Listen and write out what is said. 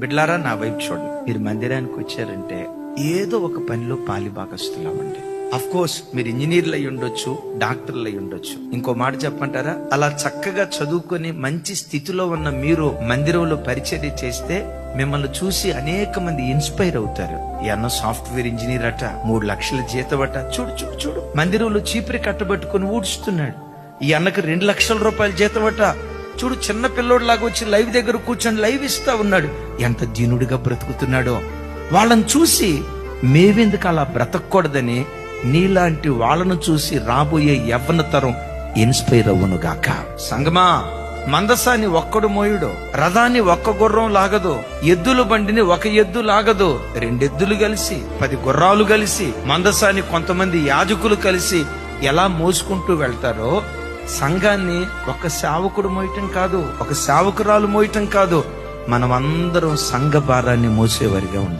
బిడ్లారా నా వైపు చూడండి. మీరు మందిరానికి వచ్చారంటే ఏదో ఒక పనిలో పాలిభాగస్తులవ్వండి. అఫ్ కోర్స్ మీరు ఇంజనీర్లు అయి ఉండొచ్చు, డాక్టర్లు అయి ఉండొచ్చు. ఇంకో మాట చెప్పమంటారా, అలా చక్కగా చదువుకొని మంచి స్థితిలో ఉన్న మీరు మందిరంలో పరిచర్య చేస్తే మిమ్మల్ని చూసి అనేక మంది ఇన్స్పైర్ అవుతారు. ఈ అన్న సాఫ్ట్వేర్ ఇంజనీర్ అట, 3 లక్షల జీతం అట, చూడు చూడు చూడు మందిరంలో చీపురి కట్టబెట్టుకుని ఊడుస్తున్నాడు. ఈ అన్నకు 2 లక్షల రూపాయల జీతం అట, చూడు చిన్న పిల్లోడు లాగా వచ్చి లైవ్ దగ్గర కూర్చొని లైవ్ ఇస్తా ఉన్నాడు, ఎంత దీనుడిగా బ్రతుకుతున్నాడో. వాళ్ళని చూసి మేవెందుకు అలా బ్రతకూడదని నీలాంటి వాళ్ళను చూసి రాబోయే యవ్వన తరం ఇన్స్పైర్ అవ్వను గాక. సంగమా, మందసాన్ని ఒక్కడు మోయుడు, రథాన్ని ఒక్క గుర్రం లాగదు, ఎద్దుల బండిని ఒక ఎద్దు లాగదు. 2 ఎద్దులు కలిసి 10 గుర్రాలు కలిసి మందసాన్ని కొంతమంది యాజకులు కలిసి ఎలా మోసుకుంటూ వెళ్తారో, సంఘాన్ని ఒక సేవకుడు మోయటం కాదు, ఒక సేవకురాలు మోయటం కాదు, మనమందరం సంఘ భారాన్ని మోసేవారిగా ఉండాలి.